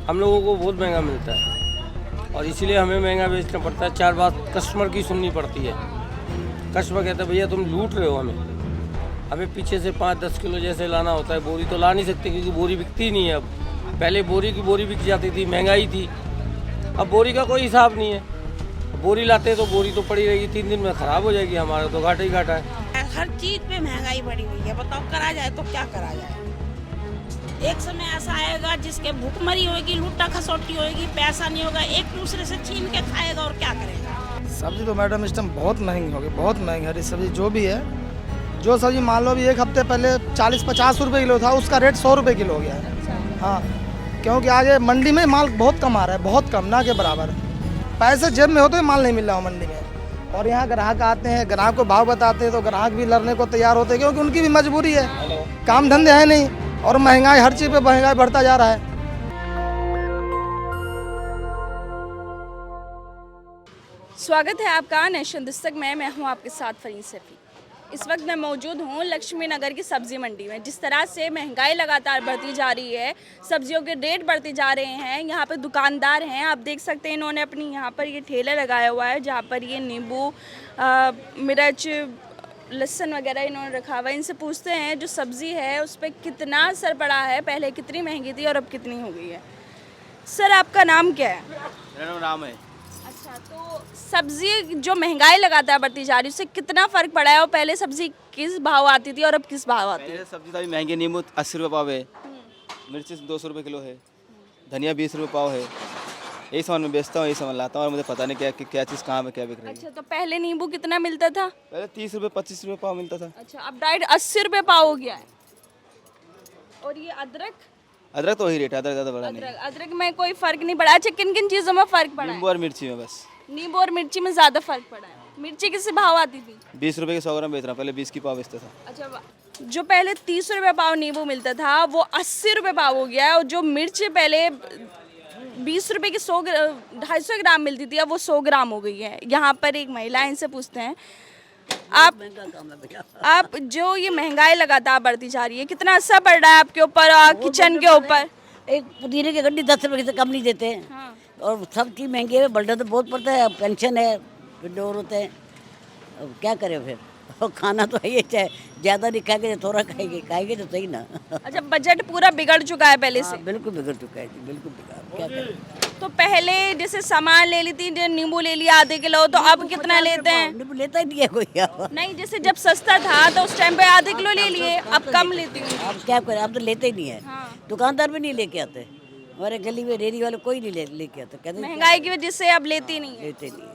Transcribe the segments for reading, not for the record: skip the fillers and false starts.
हम लोगों को बहुत महंगा मिलता है और इसीलिए हमें महंगा बेचना पड़ता है। 4 बात कस्टमर की सुननी पड़ती है। कस्टमर कहता है भैया तुम लूट रहे हो हमें पीछे से 5-10 किलो जैसे लाना होता है। बोरी तो ला नहीं सकते क्योंकि बोरी बिकती नहीं है अब। पहले बोरी की बोरी बिक जाती थी, महंगाई थी। अब बोरी का कोई हिसाब नहीं है। बोरी लाते तो बोरी तो पड़ी रहेगी, 3 दिन में ख़राब हो जाएगी। हमारा तो घाटा ही घाटा है। हर चीज पे महंगाई बढ़ी हुई है। बताओ करा जाए तो क्या करा जाए। एक समय ऐसा आएगा जिसके भूखमरी होगी, लूटा खसोटी होगी, पैसा नहीं होगा, एक दूसरे से छीन के खाएगा और क्या करेगा। सब्जी तो मैडम इस टाइम बहुत महंगी होगी, बहुत महंगी। हरी सब्जी जो भी है, जो सब्जी मान लो भी एक हफ्ते पहले 40-50 रुपये किलो था, उसका रेट 100 रुपये किलो हो गया है। हाँ, क्योंकि आगे मंडी में माल बहुत कम आ रहा है, बहुत कम, ना के बराबर। पैसे जेब में होते हुए माल नहीं मिल रहा हो मंडी में। और यहाँ ग्राहक आते हैं, ग्राहक को भाव बताते हैं तो ग्राहक भी लड़ने को तैयार होते हैं, क्योंकि उनकी भी मजबूरी है, काम धंधे है नहीं और महंगाई, हर चीज़ पे महंगाई बढ़ता जा रहा है। स्वागत है आपका नेशन दस्तक में। मैं हूं आपके साथ फरीन सैफी। इस वक्त मैं मौजूद हूं लक्ष्मी नगर की सब्जी मंडी में। जिस तरह से महंगाई लगातार बढ़ती जा रही है, सब्जियों के रेट बढ़ते जा रहे हैं। यहाँ पर दुकानदार हैं, आप देख सकते हैं, इन्होंने अपनी यहाँ पर ये ठेला लगाया हुआ है जहाँ पर ये नींबू, मिर्च, लहसुन वगैरह इन्होंने रखा हुआ है। इनसे पूछते हैं जो सब्ज़ी है उस पर कितना असर पड़ा है, पहले कितनी महंगी थी और अब कितनी हो गई है। सर आपका नाम क्या है? मेरा नाम राम है। अच्छा, तो सब्जी जो महंगाई लगातार बढ़ती जा रही है उससे कितना फ़र्क पड़ा है और पहले सब्जी किस भाव आती थी और अब किस भाव आती है? पहले सब्जी तो अभी महंगी, नींबू 80 रुपये पाव है, मिर्ची 200 रुपये किलो है, धनिया 20 रुपये पाव है। यही सामान मैं बेचता हूँ, यही सामान लाता हूँ और मुझे पता नहीं क्या चीज़ कहाँ में क्या बिक रही है। अच्छा, तो पहले नींबू कितना मिलता था? पहले 30 रुपये 25 रुपये पाव मिलता था। अच्छा, अब डायरेक्ट 80 रुपये पाव हो गया है। और ये अदरक? अदरक तो वही रेट है, अदरक ज़्यादा बड़ा नहीं। अदरक में कोई फ़र्क नहीं पड़ा। अच्छा, किन किन चीज़ों में फ़र्क पड़ा है? नींबू और मिर्ची में बस। नींबू और मिर्ची में ज़्यादा फ़र्क पड़ा है। मिर्ची किस भाव आती थी? 20 रुपये के 100 ग्राम बेच रहा हूँ, पहले 20 की पाव बेचता था। अच्छा, जो पहले 30 रुपये पाव नींबू मिलता था वो 80 रुपये पाव हो गया है। और जो मिर्च पहले 20 रुपये की 250 ग्राम मिलती थी, अब वो 100 ग्राम हो गई है। यहाँ पर एक महिला, इनसे पूछते हैं, आप जो ये महंगाई लगातार बढ़ती जा रही है, कितना असर पड़ रहा है आपके ऊपर और किचन के ऊपर? एक पुदीने की गड्डी 10 रुपए से कम नहीं देते हैं। हाँ। और सब चीज़ महंगी है, बढ़ना तो बहुत पड़ता है। पेंशन है, फिर डोर होते हैं, अब क्या करें फिर। और खाना तो ये चाहे ज़्यादा नहीं खाएंगे, थोड़ा खाएंगे तो सही ना। अच्छा, बजट पूरा बिगड़ चुका है पहले से? बिल्कुल बिगड़ चुका है जी, बिल्कुल बिगड़। क्या करें। तो पहले जैसे सामान ले ली थी, नींबू ले लिया आधे किलो, तो अब कितना लेते हैं? नींबू लेता ही नहीं है कोई। अब नहीं, जैसे जब सस्ता था तो उस टाइम पे आधे किलो ले लिए, अब कम लेती हूँ। क्या करें, अब तो लेते ही नहीं है। हाँ। दुकानदार भी नहीं लेके आते, हमारे गली में डेयरी वाले कोई नहीं लेके आते, कहते महंगाई की वजह से अब लेती नहीं है। लेते नहीं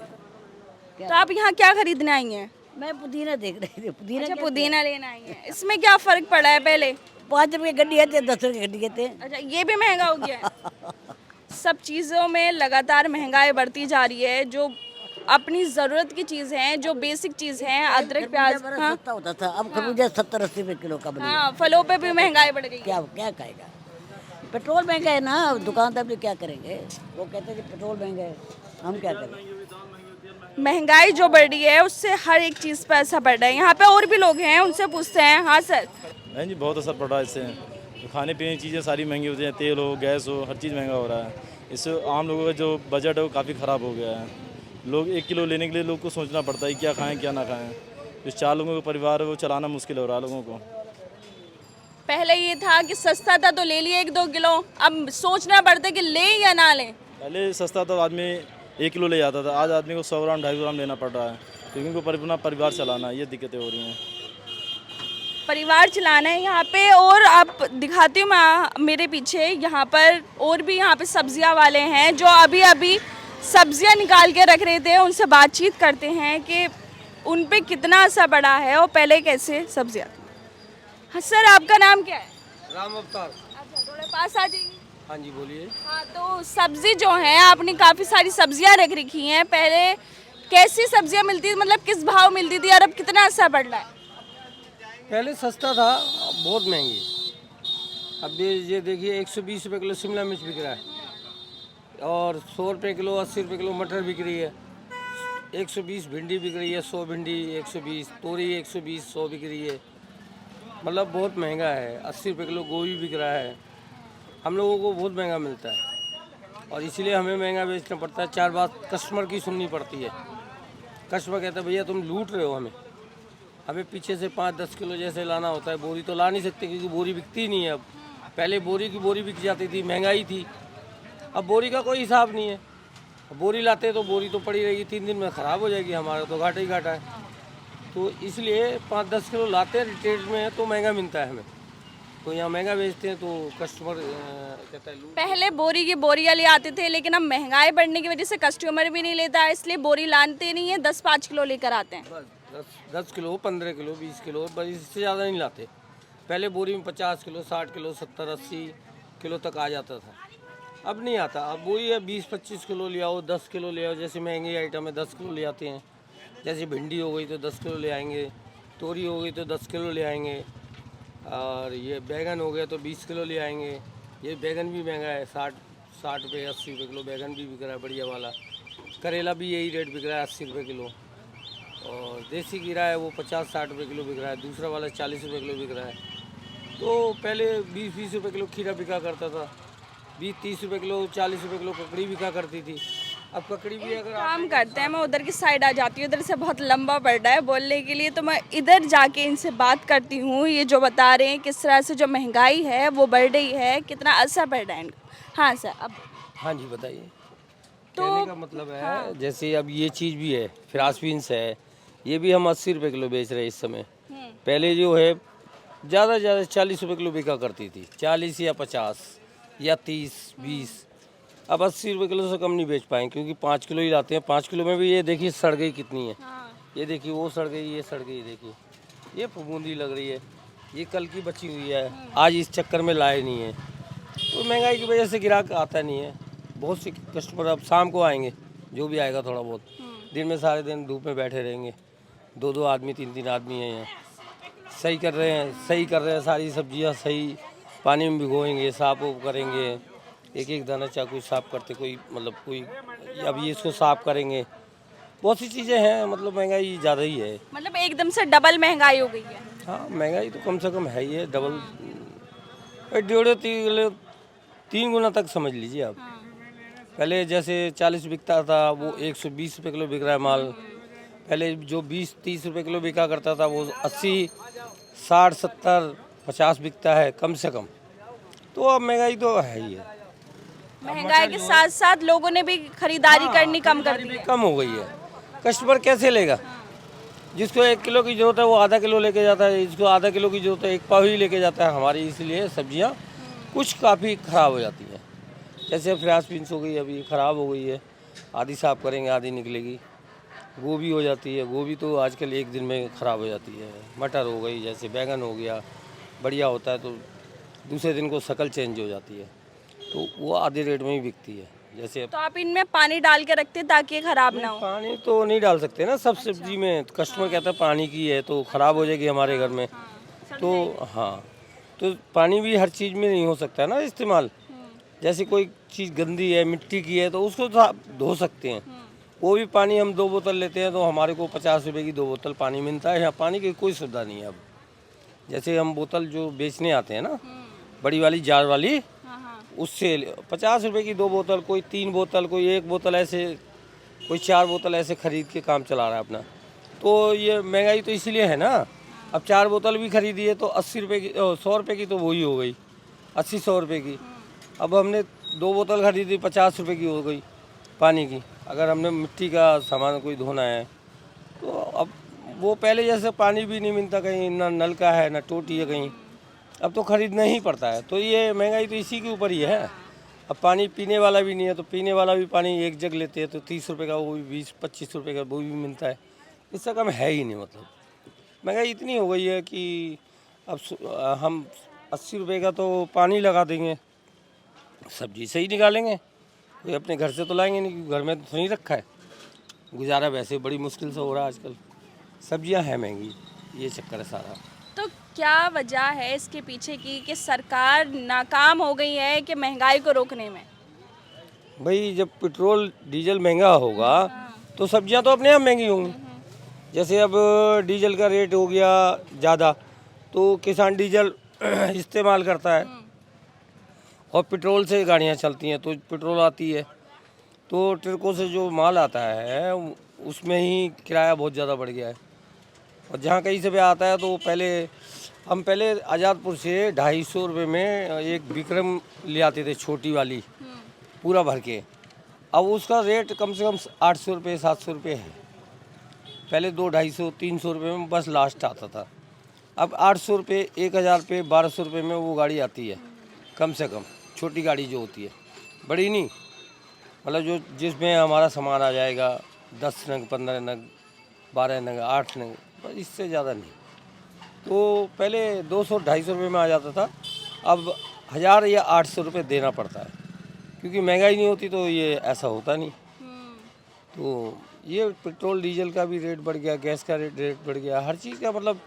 है। तो आप यहाँ क्या खरीदने आई हैं? मैं पुदीना देख रही थी, पुदीना। अच्छा, पुदीना लेना आई हैं। इसमें क्या फर्क पड़ा है? पहले 5 रुपये की गड्डी आती है, 10 रुपये की गड्डी कहते हैं। अच्छा, ये भी महंगा हो गया है। सब चीज़ों में लगातार महंगाई बढ़ती जा रही है। जो अपनी ज़रूरत की चीज़ हैं, जो बेसिक चीज़ हैं, अदरक, प्याज, हाँ सस्ता होता था, अब खरबूजा 70-80 रुपये किलो का बनेगा। हाँ, फलों पे भी महंगाई बढ़ गई है। क्या क्या खाएगा। पेट्रोल महंगा है ना, दुकानदार भी क्या करेंगे। वो कहते हैं कि पेट्रोल महंगा है, हम क्या करें। महंगाई जो बढ़ रही है उससे हर एक चीज़ पर असर पड़ रहा है। यहाँ पे और भी लोग हैं, उनसे पूछते हैं। हाँ सर। नहीं जी, बहुत असर पड़ रहा है इससे। तो खाने पीने की चीज़ें सारी महंगी होती हैं, तेल हो, गैस हो, हर चीज़ महंगा हो रहा है। इससे आम लोगों का जो बजट है वो काफ़ी ख़राब हो गया है। लोग 1 किलो लेने के लिए लोग को सोचना पड़ता है क्या खाएं क्या ना खाएं। इस 4 लोगों का परिवार है वो चलाना मुश्किल हो रहा है लोगों को। पहले ये था कि सस्ता था तो ले लिए 1-2 किलो, अब सोचना पड़ता है कि लें या ना लें। पहले सस्ता था, आदमी 1 किलो ले जाता था, आज आदमी को 100 ग्राम 250 ग्राम लेना पड़ रहा है, क्योंकि उनको अपना परिवार चलाना है, ये दिक्कतें हो रही हैं। परिवार चलाना है यहाँ पे। और आप दिखाती हूँ मैं, मेरे पीछे यहाँ पर और भी यहाँ पे सब्जियाँ वाले हैं जो अभी अभी सब्जियाँ निकाल के रख रहे थे। उनसे बातचीत करते हैं कि उन पे कितना असर पड़ा है और पहले कैसे सब्जियाँ। हाँ सर, आपका नाम क्या है? राम अवतार। अच्छा, थोड़े पास आ जाइए। हाँ जी बोलिए। हाँ, तो सब्जी जो है, आपने काफ़ी सारी सब्जियाँ रख रखी हैं। पहले कैसी सब्जियाँ मिलती थी, मतलब किस भाव मिलती थी और अब कितना असर पड़ रहा है? पहले सस्ता था, अब बहुत महंगी। अब ये देखिए 120 रुपये किलो शिमला मिर्च बिक रहा है और 100 रुपये किलो, 80 रुपये किलो मटर बिक रही है। 120 भिंडी बिक रही है, 100 भिंडी 120, तोरी 120, 100 बिक रही है। मतलब बहुत महंगा है। 80 रुपये किलो गोभी बिक रहा है। हम लोगों को बहुत महंगा मिलता है। और इसीलिए हमें महंगा बेचना पड़ता है। 4 बात कस्टमर की सुननी पड़ती है। कस्टमर कहता है भैया तुम लूट रहे हो हमें पीछे से 5-10 किलो जैसे लाना होता है। बोरी तो ला नहीं सकते क्योंकि बोरी बिकती ही नहीं है अब। पहले बोरी की बोरी बिक जाती थी, महंगाई थी। अब बोरी का कोई हिसाब नहीं है। बोरी लाते तो बोरी तो पड़ी रहेगी, 3 दिन में ख़राब हो जाएगी, हमारा तो घाटा ही घाटा है। तो इसलिए 5-10 किलो लाते हैं रिटेल में तो महंगा मिलता है हमें। तो यहाँ महंगा बेचते हैं तो कस्टमर कहता है लूट। पहले बोरी की बोरियां ले आते थे, लेकिन अब महंगाई बढ़ने की वजह से कस्टमर भी नहीं लेता है, इसलिए बोरी लाते नहीं है, 10-5 किलो लेकर आते हैं। बस 10 किलो, 15 किलो, 20 किलो, बस इससे ज़्यादा नहीं लाते। पहले बोरी में 50 किलो, 60 किलो, 70-80 किलो तक आ जाता था। अब नहीं आता। अब वही है 20-25 किलो ले आओ, 10 किलो ले आओ। जैसे महंगी आइटम है 10 किलो ले आते हैं। जैसे भिंडी हो गई तो 10 किलो ले आएंगे, तोरी हो गई तो 10 किलो ले आएंगे, और ये बैगन हो गया तो 20 किलो ले आएंगे। ये बैगन भी महंगा है, 60 रुपये 80 रुपये किलो बैगन भी बिक रहा है बढ़िया वाला। करेला भी यही रेट बिक रहा है 80 रुपये किलो। और देसी कीड़ा है वो 50-60 रुपये किलो बिक रहा है। दूसरा वाला 40 रुपये किलो बिक रहा है। तो पहले 20-20 रुपये किलो खीरा बिका करता था, 20-30 रुपये किलो, 40 रुपये किलो ककड़ी बिका करती थी। अब ककड़ी भी अगर काम करते हैं, मैं उधर की साइड आ जाती हूँ, इधर से बहुत लंबा पड़ रहा है बोलने के लिए, तो मैं इधर जाके इनसे बात करती हूँ। ये जो बता रहे हैं किस तरह से जो महंगाई है वो बढ़ रही है, कितना असर पड़ रहा है इनको। हाँ सर, अब हाँ जी बताइए। कहने का मतलब है जैसे अब ये चीज़ भी है, फ्रांस बीन्स है, ये भी हम 80 रुपये किलो बेच रहे हैं इस समय। पहले जो है ज़्यादा से ज़्यादा 40 रुपये किलो बिका करती थी, 40 या 50 या 30-20। अब 80 रुपये किलो से कम नहीं बेच पाएंगे क्योंकि 5 किलो ही लाते हैं। 5 किलो में भी ये देखिए सड़ गई कितनी है। ये देखिए वो सड़ गई, ये सड़ गई, देखिए ये फफूंदी लग रही है, ये कल की बची हुई है, आज इस चक्कर में लाए नहीं है। तो महंगाई की वजह से ग्राहक आता नहीं है। बहुत से कस्टमर अब शाम को आएंगे, जो भी आएगा थोड़ा बहुत। दिन में सारे दिन धूप में बैठे रहेंगे, 2-2 आदमी 3-3 आदमी हैं यहाँ। सही कर रहे हैं सारी सब्जियाँ सही पानी में भिगोएंगे, साफ उफ करेंगे, एक दाना चाकू साफ करते, कोई मतलब कोई अब ये इसको साफ करेंगे। बहुत सी चीज़ें हैं, मतलब महंगाई ज़्यादा ही है। मतलब एकदम से डबल महंगाई हो गई है। हाँ महंगाई तो कम से कम है ही है, डबल 1.5-3 गुना तक समझ लीजिए आप। पहले जैसे 40 बिकता था वो 120 रुपये किलो बिक रहा है माल। पहले जो 20-30 रुपये किलो बिका करता था वो 80, 60, 70, 50 बिकता है कम से कम। तो अब महंगाई तो है ही है। महंगाई के साथ साथ लोगों ने भी खरीदारी करनी कम कर दी है। कम हो गई है। कस्टमर कैसे लेगा? जिसको 1 किलो की ज़रूरत है वो आधा किलो लेके जाता है, जिसको आधा किलो की ज़रूरत है 1 पाव ही लेके जाता है। हमारी इसलिए सब्जियां कुछ काफ़ी ख़राब हो जाती हैं। जैसे फ्रांस बीन्स हो गई, अभी ख़राब हो गई है, आधी साफ़ करेंगे आधी निकलेगी। गोभी हो जाती है, गोभी तो आजकल 1 दिन में ख़राब हो जाती है। मटर हो गई, जैसे बैगन हो गया, बढ़िया होता है तो दूसरे दिन को शक्ल चेंज हो जाती है, तो वो आधे रेट में ही बिकती है। जैसे तो आप इनमें पानी डाल के रखते हैं ताकि ये खराब ना हो। पानी तो नहीं डाल सकते ना सब सब्जी में। कस्टमर कहता है पानी की है तो ख़राब हो जाएगी हमारे घर में। तो हाँ, तो पानी भी हर चीज़ में नहीं हो सकता है ना इस्तेमाल। जैसे कोई चीज़ गंदी है, मिट्टी की है, तो उसको धो सकते हैं। वो भी पानी हम 2 बोतल लेते हैं तो हमारे को 50 रुपये की 2 बोतल पानी मिलता है। यहाँ पानी की कोई सुविधा नहीं है अब। जैसे हम बोतल जो बेचने आते हैं ना, बड़ी वाली जार वाली, उससे 50 रुपये की 2 बोतल, कोई 3 बोतल, कोई 1 बोतल, ऐसे कोई 4 बोतल ऐसे ख़रीद के काम चला रहा है अपना। तो ये महंगाई तो इसीलिए है ना। अब 4 बोतल भी खरीदी है तो 80 रुपये की, 100 रुपये की तो वही हो गई, 80-100 रुपये की। अब हमने 2 बोतल खरीदी 50 रुपये की हो गई पानी की। अगर हमने मिट्टी का सामान कोई धोना है तो अब वो पहले जैसे पानी भी नहीं मिलता, कहीं ना नल का है ना टोटी है कहीं, अब तो ख़रीदना ही पड़ता है। तो ये महंगाई तो इसी के ऊपर ही है। अब पानी पीने वाला भी नहीं है तो पीने वाला भी पानी 1 जग लेते हैं तो 30 रुपये का, वो भी 20-25 रुपये का वो भी मिलता है। इससे कम है ही नहीं। मतलब महंगाई इतनी हो गई है कि अब हम 80 रुपये का तो पानी लगा देंगे, सब्जी से ही निकालेंगे, कोई अपने घर से तो लाएंगे नहीं, घर में तो नहीं रखा है। गुजारा वैसे बड़ी मुश्किल से हो रहा है आजकल। सब्जियां हैं महंगी, ये चक्कर है सारा। तो क्या वजह है इसके पीछे की कि सरकार नाकाम हो गई है कि महंगाई को रोकने में? भाई जब पेट्रोल डीजल महंगा होगा तो सब्जियां तो अपने आप महंगी होंगी। जैसे अब डीजल का रेट हो गया ज़्यादा तो किसान डीजल इस्तेमाल करता है, और पेट्रोल से गाड़ियाँ चलती हैं, तो पेट्रोल आती है, तो ट्रकों से जो माल आता है उसमें ही किराया बहुत ज़्यादा बढ़ गया है। और जहाँ कहीं से भी आता है तो हम पहले आज़ादपुर से 250 रुपये में एक विक्रम ले आते थे, छोटी वाली, पूरा भर के। अब उसका रेट कम से कम 800 रुपये 700 रुपये है। पहले 200, 250, 300 रुपये में बस लास्ट आता था। अब 800 रुपये, 1000 रुपये, 1200 रुपये में वो गाड़ी आती है कम से कम, छोटी गाड़ी जो होती है, बड़ी नहीं, मतलब जो जिसमें हमारा सामान आ जाएगा 10 नग, 15 नग, 12 नग, 8 नग, बस इससे ज़्यादा नहीं। तो पहले 200-250 रुपये में आ जाता था, अब 1000 या 800 रुपये देना पड़ता है, क्योंकि महंगाई नहीं होती तो ये ऐसा होता नहीं। तो ये पेट्रोल डीजल का भी रेट बढ़ गया, गैस का रेट बढ़ गया, हर चीज़ का, मतलब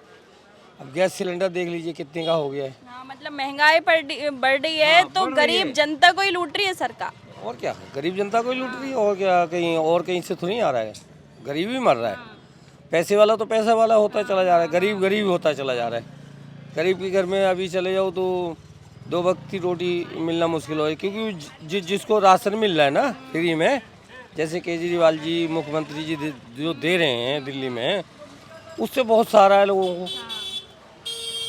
अब गैस सिलेंडर देख लीजिए कितने का हो गया है। हाँ, मतलब महंगाई बढ़ रही है तो गरीब जनता को ही लूट रही है सरकार। और क्या, गरीब जनता को ही लूट रही है, और क्या, कहीं से थोड़ी आ रहा है, गरीब ही मर रहा है। पैसे वाला तो पैसा वाला होता चला जा रहा है, गरीब गरीब होता चला जा रहा है। गरीब के घर में अभी चले जाओ तो 2 वक्त की रोटी मिलना मुश्किल हो, क्योंकि जिसको राशन मिल रहा है ना फ्री में, जैसे केजरीवाल जी, मुख्यमंत्री जी जो दे रहे हैं दिल्ली में, उससे बहुत सहारा है लोगों को।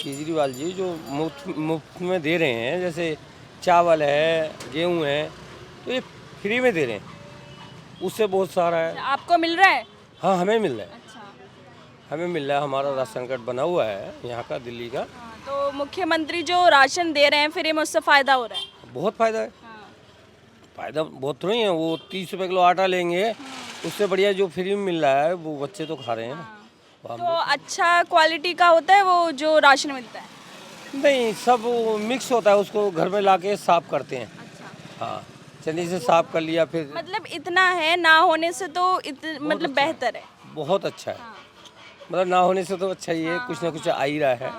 केजरीवाल जी जो मुफ्त में दे रहे हैं, जैसे चावल है, गेहूँ है, तो ये फ्री में दे रहे हैं, उससे बहुत सहारा है। आपको मिल रहा है? हाँ, हमें मिल रहा है, अच्छा। हमें मिल रहा है, हमारा राशन कार्ड बना हुआ है यहाँ का, दिल्ली का। हाँ, तो मुख्यमंत्री जो राशन दे रहे हैं फ्री में, उससे फ़ायदा हो रहा है? बहुत फ़ायदा है। फ़ायदा बहुत थोड़ी है, वो 30 रुपये किलो आटा लेंगे, उससे बढ़िया जो फ्री में मिल रहा है वो बच्चे तो खा रहे हैं ना। तो अच्छा क्वालिटी का होता है वो जो राशन मिलता है? नहीं, सब मिक्स होता है, उसको घर में लाके साफ़ करते हैं। हाँ, चने से साफ़ कर लिया, फिर मतलब इतना है, ना होने से तो मतलब बेहतर है। बहुत अच्छा है, मतलब ना होने से तो अच्छा ही है, कुछ ना कुछ आ ही रहा है,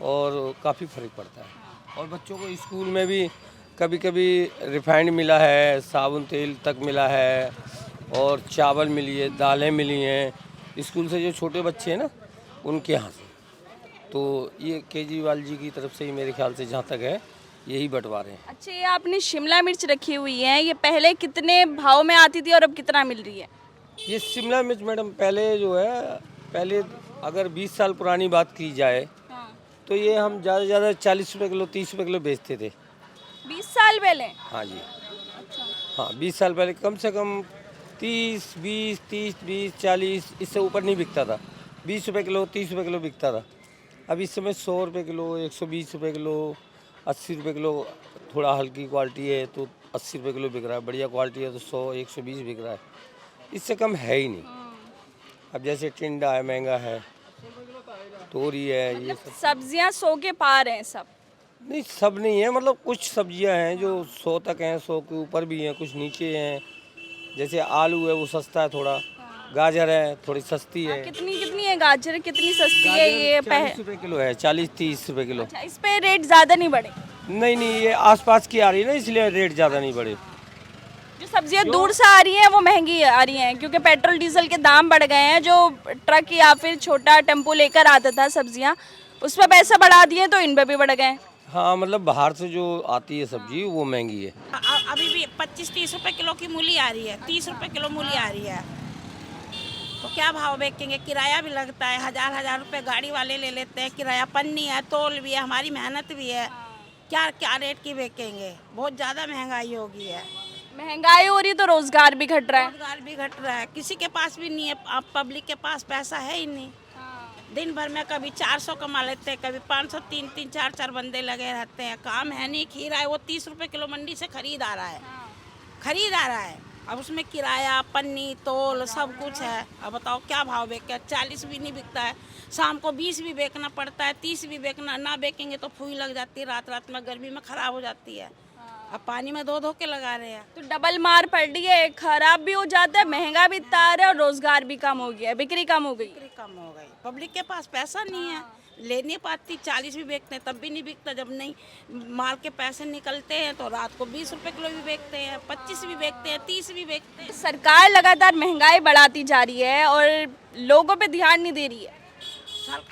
और काफ़ी फ़र्क पड़ता है। और बच्चों को स्कूल में भी कभी कभी रिफाइंड मिला है, साबुन तेल तक मिला है, और चावल मिली है, दालें मिली हैं स्कूल से, जो छोटे बच्चे हैं ना उनके यहाँ से। तो ये केजरीवाल जी की तरफ से ही मेरे ख्याल से जहाँ तक है यही बंटवारे हैं। अच्छा, ये आपने शिमला मिर्च रखी हुई है, ये पहले कितने भाव में आती थी और अब कितना मिल रही है? ये शिमला मिर्च मैडम पहले जो है, पहले अगर 20 साल पुरानी बात की जाए तो ये हम ज़्यादा से ज़्यादा 40 रुपये किलो, 30 रुपये किलो बेचते थे। 20 साल पहले? हाँ जी, हाँ 20 साल पहले कम से कम 30, 20, 40, इससे ऊपर नहीं बिकता था। 20 रुपये किलो, 30 रुपये किलो बिकता था। अब इस समय 100 रुपये किलो, 120 रुपये किलो, 80 रुपये किलो, थोड़ा हल्की क्वालिटी है तो 80 रुपये किलो बिक रहा है, बढ़िया क्वालिटी है तो 100, 120 बिक रहा है, इससे कम है ही नहीं। अब जैसे टिंडा है, महंगा है, तोरी है, ये सब सब्जियां 100 के पार हैं सब? नहीं, सब नहीं है, मतलब कुछ सब्जियां हैं जो 100 तक हैं, 100 के ऊपर भी हैं, कुछ नीचे हैं। जैसे आलू है वो सस्ता है थोड़ा, गाजर है थोड़ी सस्ती है। कितनी कितनी है गाजर, कितनी सस्ती है ये? 40 रुपये किलो है, 40-30 रुपये किलो। अच्छा, इस पे रेट ज़्यादा नहीं बढ़े? नहीं, ये आसपास की आ रही है ना, इसलिए रेट ज़्यादा नहीं बढ़े। जो सब्जियां दूर से आ रही हैं वो महंगी आ रही हैं, क्योंकि पेट्रोल डीजल के दाम बढ़ गए हैं। जो ट्रक या फिर छोटा टेम्पो लेकर आता था सब्जियां, उस पर पैसा बढ़ा दिए तो इन पे भी बढ़ गए। हाँ, मतलब बाहर से जो आती है सब्जी वो महंगी है। अभी भी 25-30 रुपए किलो की मूली आ रही है, 30 रुपए किलो मूली आ रही है, तो क्या भाव बेचेंगे? किराया भी लगता है, हजार रुपए गाड़ी वाले ले लेते हैं किराया, पन्नी है, तोल भी है, हमारी मेहनत भी है, क्या क्या रेट की बेचेंगे? बहुत ज़्यादा महंगाई हो गई है। महंगाई हो रही है तो रोजगार भी घट रहा है। रोजगार भी घट रहा है, किसी के पास भी नहीं है, अब पब्लिक के पास पैसा है ही नहीं। दिन भर में कभी 400 कमा लेते हैं, कभी 500, 3-3, 4-4 बंदे लगे रहते हैं, काम है नहीं। खीरा है वो 30 रुपए किलो मंडी से खरीद आ रहा है, अब उसमें किराया, पन्नी, तोल सब कुछ है। अब बताओ क्या भाव बेचे? 40 भी नहीं बिकता है, शाम को 20 भी बेचना पड़ता है, 30 भी बेचना, ना बेचेंगे तो फूई लग जाती है, रात में गर्मी में खराब हो जाती है। अब पानी में धो के लगा रहे हैं, तो डबल मार पड़ रही है, खराब भी हो जाता है, महंगा भी इतना आ रहा है और रोजगार भी कम हो गया, बिक्री कम हो गई। कम हो गई, पब्लिक के पास पैसा नहीं है, ले नहीं पाती। 40 भी बेचते हैं तब भी नहीं बिकता, जब नहीं माल के पैसे निकलते हैं तो रात को 20 रुपए किलो भी बेचते हैं, 25 भी बेचते हैं, 30 भी बेचते हैं। सरकार लगातार महंगाई बढ़ाती जा रही है और लोगों पे ध्यान नहीं दे रही है।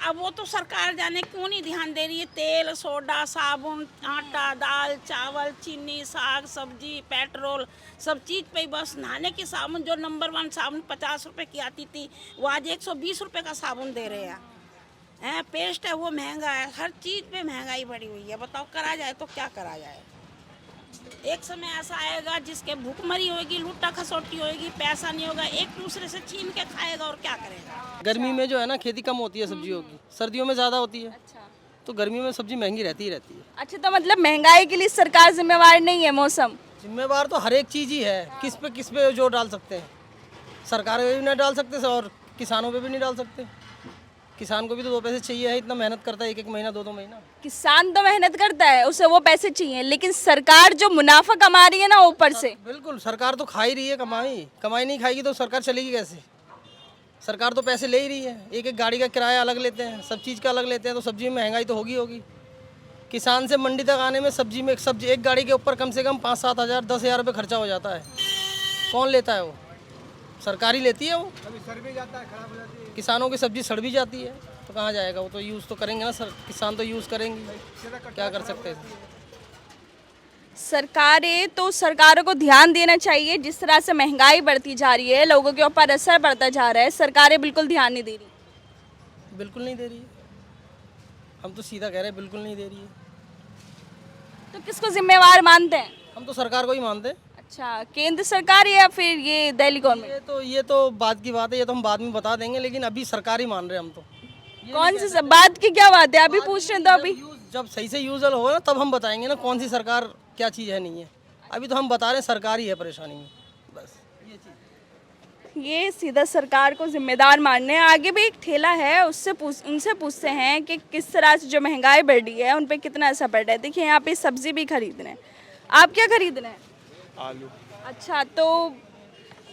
अब वो तो सरकार जाने क्यों नहीं ध्यान दे रही है। तेल, सोडा, साबुन, आटा, दाल, चावल, चीनी, साग सब्जी, पेट्रोल, सब चीज़ पे ही बस। नहाने की साबुन जो नंबर 1 साबुन 50 रुपए की आती थी, वो आज 120 रुपए का साबुन दे रहे हैं। पेस्ट है वो महंगा है, हर चीज़ पे महंगाई बढ़ी हुई है। बताओ करा जाए तो क्या करा जाए। एक समय ऐसा आएगा जिसके भूखमरी होगी, लूटा खसोटी होगी, पैसा नहीं होगा, एक दूसरे से छीन के खाएगा और क्या करेगा। गर्मी में जो है ना खेती कम होती है सब्जियों की, सर्दियों में ज़्यादा होती है। अच्छा तो गर्मी में सब्जी महंगी रहती ही रहती है। अच्छा, तो मतलब महंगाई के लिए सरकार जिम्मेवार नहीं है, मौसम जिम्मेवार तो हर एक चीज़ ही है। किस पे जोर डाल सकते हैं? सरकार पे भी नहीं डाल सकते और किसानों पे भी नहीं डाल सकते। किसान को भी तो 2 पैसे चाहिए है, इतना मेहनत करता है, एक महीना 2 महीना। किसान तो मेहनत करता है, उसे वो पैसे चाहिए, लेकिन सरकार जो मुनाफा कमा रही है ना ऊपर से। बिल्कुल, सरकार तो खा ही रही है, कमाई नहीं खाएगी तो सरकार चलेगी कैसे? सरकार तो पैसे ले ही रही है, एक गाड़ी का किराया अलग लेते हैं, सब चीज़ का अलग लेते हैं, तो सब्जी में महंगाई तो होगी। किसान से मंडी तक आने में सब्जी एक गाड़ी के ऊपर कम से कम 5-7 हज़ार 10,000 रुपये खर्चा हो जाता है। कौन लेता है वो? सरकार ही लेती है। वो सड़ भी जाता है, खराब हो जाती है। किसानों की सब्जी सड़ भी जाती है तो कहाँ जाएगा? वो तो यूज़ तो करेंगे ना सर, किसान तो यूज़ करेंगे, क्या कर सकते हैं। सरकारों को ध्यान देना चाहिए। जिस तरह से महंगाई बढ़ती जा रही है, लोगों के ऊपर असर पड़ता जा रहा है, सरकारें बिल्कुल ध्यान नहीं दे रही। बिल्कुल नहीं दे रही है, हम तो सीधा कह रहे हैं, बिल्कुल नहीं दे रही है। तो किसको जिम्मेवार मानते हैं? हम तो सरकार को ही मानते हैं। अच्छा, केंद्र सरकार या फिर ये दिल्ली गवर्नमेंट? ये तो बात की बात है, ये तो हम बाद में बता देंगे, लेकिन अभी सरकार ही मान रहे हैं हम तो। कौन सी सब बात की क्या बात है? अभी पूछ रहे हैं तो अभी जब सही से यूजल होगा ना तब हम बताएंगे ना कौन सी सरकार क्या चीज़ है नहीं है। अभी तो हम बता रहे हैं सरकार ही है परेशानी में, बस ये चीज़। ये सीधा सरकार को जिम्मेदार मानने। आगे भी एक ठेला है, उनसे पूछते हैं कि किस तरह से जो महंगाई बढ़ रही है उन पे कितना असर पड़ रहा है। देखिए यहाँ पे सब्जी भी खरीद रहे हैं। आप क्या खरीद रहे हैं? आलू। अच्छा, तो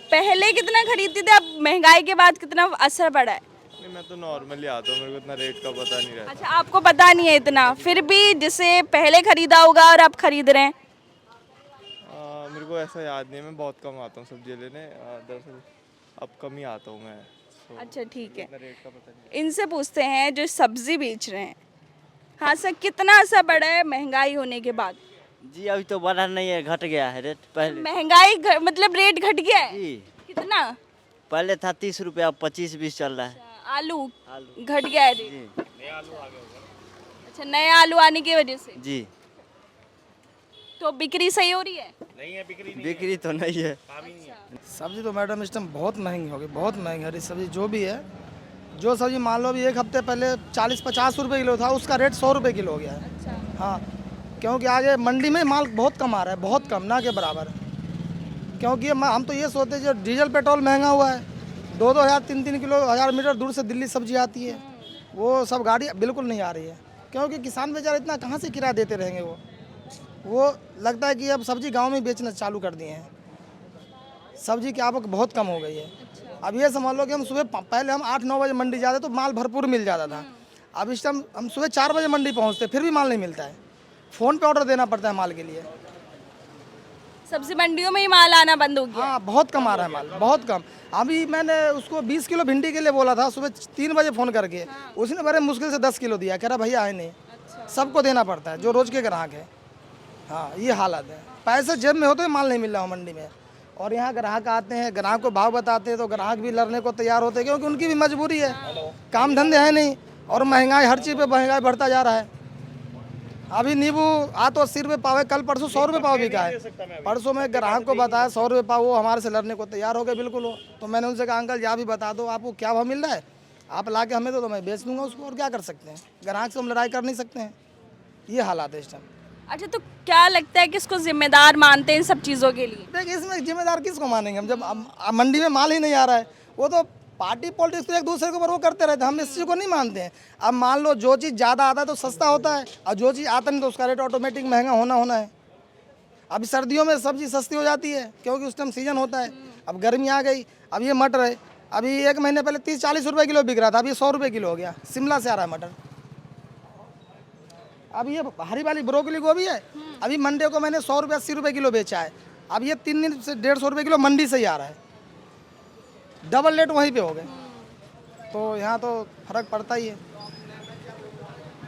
पहले कितना खरीदते थे, अब महंगाई के बाद कितना असर पड़ा है? नहीं, मैं तो नॉर्मली आता हूँ, मेरे को इतना रेट का पता नहीं रहता। अच्छा, आपको पता नहीं है इतना, फिर भी जिसे पहले खरीदा होगा और अब खरीद रहे हैं। मेरे को ऐसा याद नहीं है, मैं बहुत कम आता हूँ सब्जी लेने। दरअसल अब कम ही आता हूँ मैं। अच्छा ठीक है, इतना रेट का पता नहीं। इनसे पूछते हैं जो सब्जी बेच रहे हैं। हाँ सर, कितना असर पड़ा है महंगाई होने के बाद? जी अभी तो बढ़ा नहीं है, घट गया है रेट। पहले महंगाई मतलब रेट घट गया है? जी कितना? पहले था 30 रुपया, अब 25-20 चल रहा है। आलू घट गया है रेट? जी अच्छा, नए आलू आने की वजह से। जी तो बिक्री सही हो रही है? बिक्री तो नहीं है। सब्जी तो मैडम इस टाइम बहुत महंगी होगी, बहुत महंगी हरी सब्जी जो भी है। जो सब्जी मान लो अभी एक हफ्ते पहले 40-50 रुपये किलो था, उसका रेट 100 रुपये किलो हो गया है। अच्छा। हाँ, क्योंकि आगे मंडी में माल बहुत कम आ रहा है, बहुत कम, ना के बराबर। क्योंकि हम तो ये सोचते हैं जो डीजल पेट्रोल महंगा हुआ है, 2-2 हज़ार 3-3 किलो 1000 मीटर दूर से दिल्ली सब्जी आती है, वो सब गाड़ी बिल्कुल नहीं आ रही है। क्योंकि किसान बेचारे इतना कहाँ से किराया देते रहेंगे। वो लगता है कि अब सब्जी गांव में बेचना चालू कर दिए हैं, सब्जी की आवक बहुत कम हो गई है। अब ये समझ लो कि हम सुबह पहले हम 8-9 बजे मंडी जाते तो माल भरपूर मिल जाता था। अब इस टाइम हम सुबह 4 बजे मंडी पहुंचते फिर भी माल नहीं मिलता है, फ़ोन पे ऑर्डर देना पड़ता है माल के लिए। सब्जी मंडियों में ही माल आना बंद हो गया? हाँ, बहुत कम आ रहा है माल, बहुत कम। अभी मैंने उसको 20 किलो भिंडी के लिए बोला था सुबह 3 बजे फ़ोन करके, उसने बड़े मुश्किल से 10 किलो दिया, कह रहा भैया है नहीं। सबको देना पड़ता है जो रोज़ के ग्राहक है। हाँ, ये हालत है, पैसे जेब में होते हुए माल नहीं मिल रहा हो मंडी में। और यहाँ ग्राहक आते हैं, ग्राहक को भाव बताते हैं तो ग्राहक भी लड़ने को तैयार होते हैं, क्योंकि उनकी भी मजबूरी है, काम धंधे है नहीं और महंगाई, हर चीज़ पे महंगाई बढ़ता जा रहा है। अभी नींबू आ तो 80 रुपये पाव है, कल परसों 100 रुपये पाव बिका है। परसों मैं ग्राहक को बताया 100 रुपये पाव, वो हमारे से लड़ने को तैयार हो गए बिल्कुल। हो तो मैंने उनसे कहा अंकल यहाँ भी बता दो आपको क्या भाव मिल रहा है, आप ला के हमें तो मैं बेच दूंगा उसको, और क्या कर सकते हैं, ग्राहक से हम लड़ाई कर नहीं सकते हैं। ये हालात है इस टाइम। अच्छा, तो क्या लगता है किसको जिम्मेदार मानते हैं इन सब चीज़ों के लिए? देखिए, इसमें जिम्मेदार किसको मानेंगे हम, जब मंडी में माल ही नहीं आ रहा है। वो तो पार्टी पॉलिटिक्स एक दूसरे के ऊपर वो करते रहते हैं, हम इस चीज़ को नहीं मानते हैं। अब मान लो जो चीज़ ज़्यादा आता है तो सस्ता होता है, और जो चीज़ आता नहीं तो उसका रेट ऑटोमेटिक महंगा होना है। अब सर्दियों में सब्जी सस्ती हो जाती है क्योंकि उस टाइम सीजन होता है। अब गर्मी आ गई, अब ये मटर है, अभी 1 महीने पहले 30-40 रुपये किलो बिक रहा था, अभी 100 रुपये किलो हो गया। शिमला से आ रहा है मटर। अब ये हरी वाली ब्रोकली गोभी है, अभी मंडे को मैंने 100 रुपये 80 रुपये किलो बेचा है, अब ये 3 दिन से 150 रुपये किलो मंडी से ही आ रहा है, डबल रेट वहीं पे हो गए। तो यहाँ तो फर्क पड़ता ही है।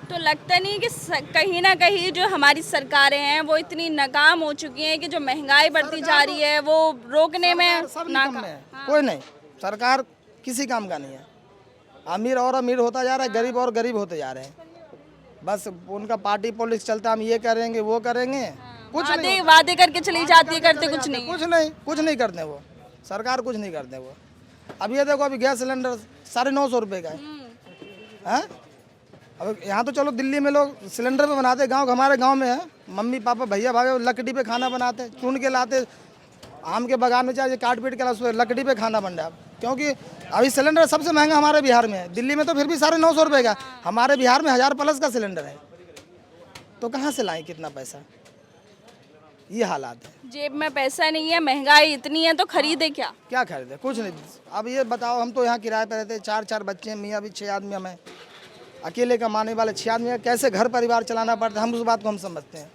तो लगता नहीं कि कहीं ना कहीं जो हमारी सरकारें हैं वो इतनी नाकाम हो चुकी हैं कि जो महंगाई बढ़ती जा रही है वो रोकने में सब नाकाम निकम्मे हैं। कोई नहीं, सरकार किसी काम का नहीं है। अमीर और अमीर होता जा रहा है, गरीब और गरीब होते जा रहे हैं। बस उनका पार्टी पॉलिटिक्स चलता, हम ये करेंगे वो करेंगे, कुछ नहीं, वादे करके चली जाती है, करते कुछ नहीं। कुछ नहीं करते वो, सरकार कुछ नहीं करते वो। अब ये देखो, अभी गैस सिलेंडर 950 रुपये का है। अब यहाँ तो चलो दिल्ली में लोग सिलेंडर पे बनाते, गांव हमारे गांव में है, मम्मी पापा भैया भाभी लकड़ी पे खाना बनाते, चुन के लाते, आम के बागान में चाहिए काट पीट के उस पर लकड़ी पे खाना बन रहा है। क्योंकि अभी सिलेंडर सबसे महंगा हमारे बिहार में है। दिल्ली में तो फिर भी 950 रुपये का, हमारे बिहार में 1000 प्लस का सिलेंडर है। तो कहाँ से लाएं कितना पैसा? ये हालात है। जेब में पैसा नहीं है, महंगाई इतनी है तो खरीदे क्या खरीदे? कुछ नहीं। अब ये बताओ, हम तो यहाँ किराए पे रहते, 4 बच्चे हैं, मियाँ भी 6 आदमी, हमें अकेले कमाने वाले 6 आदमी, कैसे घर परिवार चलाना पड़ता है, हम उस बात को हम समझते हैं।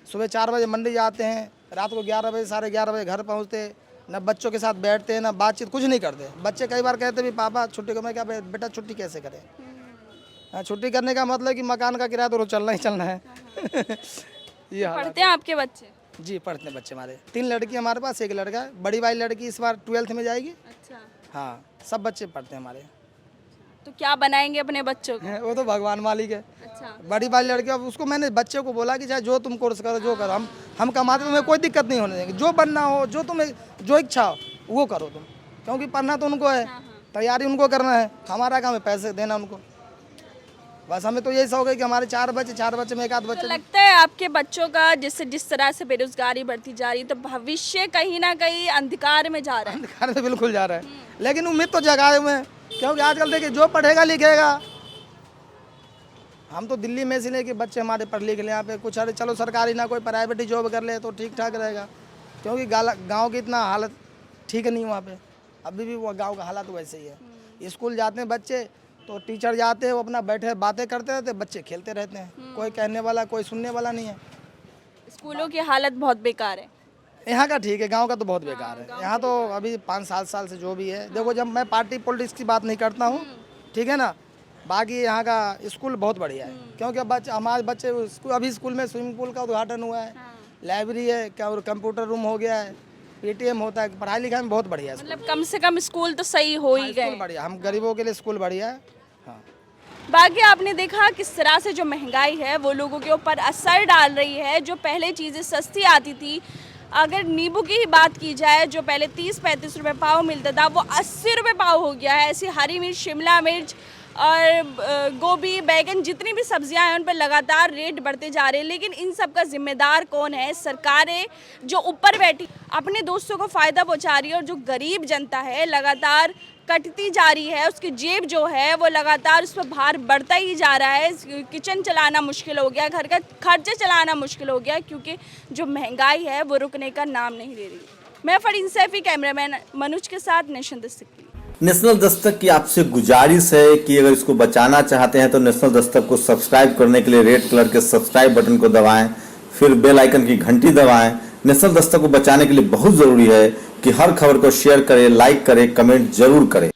सुबह 4 बजे मंडी जाते हैं, रात को 11 बजे 11:30 बजे घर पहुँचते, न बच्चों के साथ बैठते हैं, न बातचीत, कुछ नहीं करते। बच्चे कई बार कहते भी पापा छुट्टी को, मैं क्या बेटा छुट्टी कैसे करें? छुट्टी करने का मतलब कि मकान का किराया तो रोज चलना ही चलना है। ये पढ़ते हैं आपके बच्चे? जी पढ़ते हैं बच्चे हमारे। 3 लड़की हमारे पास, 1 लड़का है। बड़ी वाली लड़की इस बार 12th में जाएगी। अच्छा। हाँ, सब बच्चे पढ़ते हैं हमारे। तो क्या बनाएंगे अपने बच्चों को? वो तो भगवान मालिक है। अच्छा। बड़ी वाली लड़की, अब उसको मैंने बच्चे को बोला कि चाहे जो तुम कोर्स करो, जो करो, हम कमाते, तुम्हें कोई दिक्कत नहीं होने देंगे। जो बनना हो, जो तुम्हें जो इच्छा हो वो करो तुम, क्योंकि पढ़ना तो उनको है, तैयारी उनको करना है, हमारा काम है पैसे देना उनको। बस हमें तो यही शौक है कि हमारे 4 बच्चे में 1 आध बच्चे। तो लगता है आपके बच्चों का जिस तरह से बेरोजगारी बढ़ती जा रही है तो भविष्य कहीं ना कहीं अंधकार में जा रहा है? अंधकार में बिल्कुल जा रहा है, लेकिन उम्मीद तो जगाए हुए हैं। क्योंकि आजकल देखिए, जो पढ़ेगा लिखेगा, हम तो दिल्ली में इसलिए कि बच्चे हमारे पढ़ लिख ले यहाँ पे कुछ, अरे चलो सरकारी ना कोई प्राइवेट ही जॉब कर ले तो ठीक ठाक रहेगा। क्योंकि गांव की इतना हालत ठीक नहीं वहाँ पे, अभी भी वो गांव का हालात वैसे ही है। स्कूल जाते हैं बच्चे तो टीचर जाते हैं, वो अपना बैठे बातें करते रहते, बच्चे खेलते रहते हैं, कोई कहने वाला कोई सुनने वाला नहीं है। स्कूलों की हालत बहुत बेकार है। यहाँ का ठीक है, गांव का तो बहुत बेकार है। यहाँ तो अभी 5-7 साल से जो भी है, देखो जब मैं पार्टी पॉलिटिक्स की बात नहीं करता हूँ, ठीक है ना, बाकी यहाँ का स्कूल बहुत बढ़िया है। क्योंकि हमारे बच्चे अभी स्कूल में स्विमिंग पूल का उद्घाटन हुआ है, लाइब्रेरी है, क्या और कंप्यूटर रूम हो गया है, PTM होता है, पढ़ाई लिखाई में बहुत बढ़िया है। मतलब कम से कम स्कूल तो सही हो ही गए। स्कूल बढ़िया, हम गरीबों के लिए स्कूल बढ़िया है। हाँ। बाकी आपने देखा किस तरह से जो महंगाई है वो लोगों के ऊपर असर डाल रही है। जो पहले चीज़ें सस्ती आती थी, अगर नींबू की ही बात की जाए, जो पहले 30-35 रुपये पाव मिलता था वो 80 रुपये पाव हो गया है। ऐसी हरी मिर्च, शिमला मिर्च और गोभी, बैगन, जितनी भी सब्जियां हैं उन पर लगातार रेट बढ़ते जा रहे हैं। लेकिन इन सब का जिम्मेदार कौन है? सरकारें जो ऊपर बैठी अपने दोस्तों को फ़ायदा पहुंचा रही है, और जो गरीब जनता है लगातार कटती जा रही है, उसकी जेब जो है वो लगातार उस पर भार बढ़ता ही जा रहा है। किचन चलाना मुश्किल हो गया, घर का खर्चे चलाना मुश्किल हो गया, क्योंकि जो महंगाई है वो रुकने का नाम नहीं ले रही। मैं फरीन सैफी, कैमरामैन मनुज के साथ नेशन दस्तक। नेशनल दस्तक की आपसे गुजारिश है कि अगर इसको बचाना चाहते हैं तो नेशनल दस्तक को सब्सक्राइब करने के लिए रेड कलर के सब्सक्राइब बटन को दबाएं, फिर बेल आइकन की घंटी दबाएं। नेशनल दस्तक को बचाने के लिए बहुत जरूरी है कि हर खबर को शेयर करें, लाइक करें, कमेंट जरूर करें।